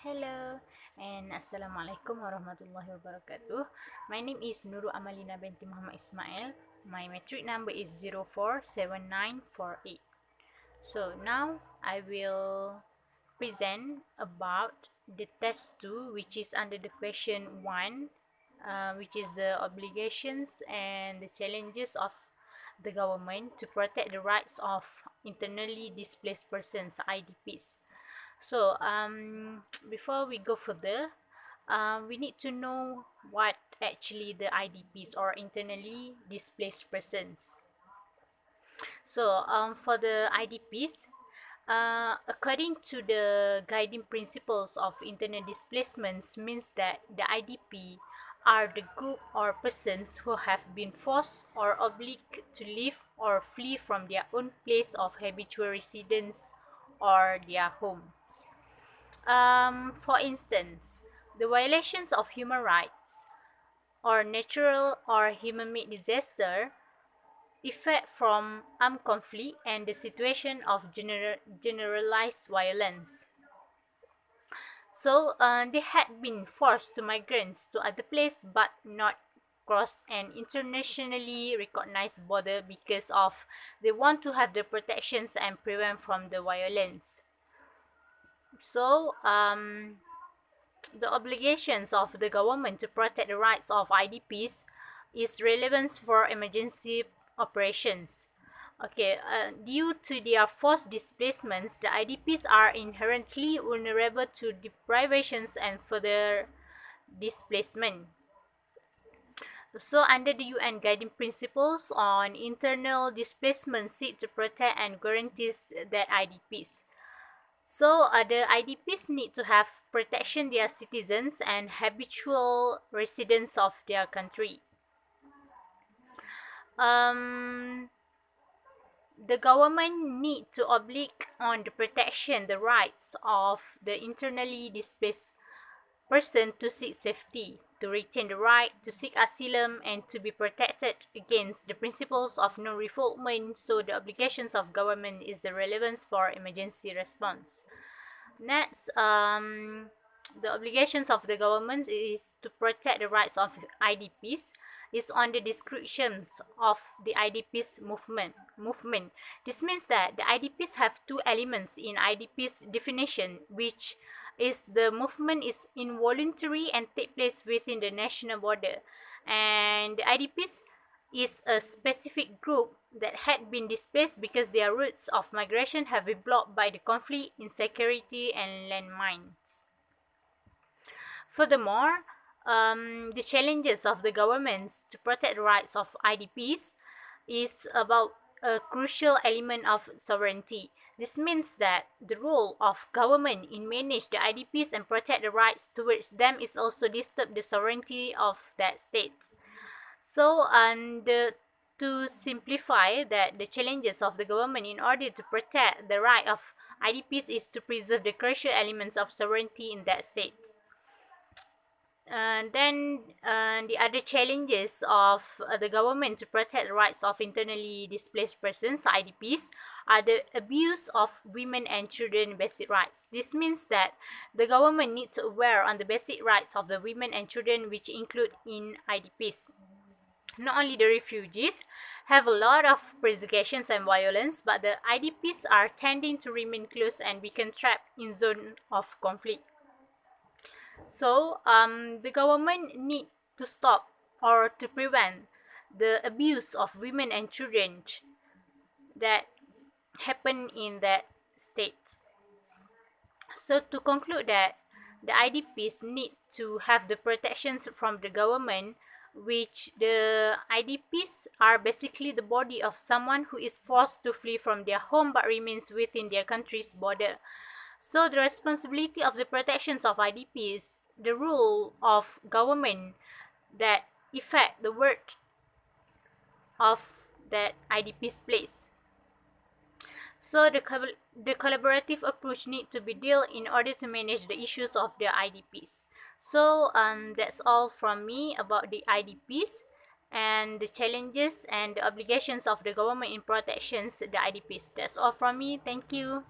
Hello and Assalamualaikum warahmatullahi wabarakatuh. My name is Nurul Amalina binti Muhammad Ismail. My metric number is 047948. So now I will present about the test 2, which is under the question 1, which is the obligations and the challenges of the government to protect the rights of internally displaced persons, IDPs. So, before we go further, we need to know what actually the IDPs or internally displaced persons. So, for the IDPs, according to the guiding principles of internal displacements, means that the IDP are the group or persons who have been forced or obliged to leave or flee from their own place of habitual residence or their homes. For instance, the violations of human rights or natural or human-made disaster, effect from armed conflict, and the situation of generalized violence. So they had been forced to migrate to other place but not cross an internationally recognized border because of they want to have the protections and prevent from the violence. So the obligations of the government to protect the rights of IDPs is relevant for emergency operations. Okay, due to their forced displacements, the IDPs are inherently vulnerable to deprivations and further displacement. So, under the UN Guiding Principles on Internal Displacement, seek to protect and guarantees that IDPs. So, the IDPs need to have protection their citizens and habitual residents of their country. The government need to oblige on the protection the rights of the internally displaced person to seek safety, to retain the right to seek asylum, and to be protected against the principles of non-refoulement. So the obligations of government is the relevance for emergency response. Next, the obligations of the government is to protect the rights of IDPs is on the descriptions of the IDPs movement. This means that the IDPs have two elements in IDPs definition, which is the movement is involuntary and take place within the national border, and the IDPs is a specific group that had been displaced because their routes of migration have been blocked by the conflict, insecurity, and landmines. Furthermore, the challenges of the governments to protect the rights of IDPs is about a crucial element of sovereignty. This means that the role of government in manage the IDPs and protect the rights towards them is also disturb the sovereignty of that state. So, to simplify that the challenges of the government in order to protect the right of IDPs is to preserve the crucial elements of sovereignty in that state. Then the other challenges of the government to protect the rights of internally displaced persons, IDPs, are the abuse of women and children basic rights. This means that the government needs to aware on the basic rights of the women and children, which include in IDPs. Not only the refugees have a lot of persecutions and violence, but the IDPs are tending to remain close and become trapped in zone of conflict. So, the government need to stop or to prevent the abuse of women and children that happen in that state. So, to conclude that the IDPs need to have the protections from the government, which the IDPs are basically the body of someone who is forced to flee from their home but remains within their country's border. So the responsibility of the protections of IDP is the role of government that affect the work of that IDP's place. So the collaborative approach need to be dealt in order to manage the issues of the IDPs. So that's all from me about the IDPs and the challenges and the obligations of the government in protections the IDPs. That's all from me. Thank you.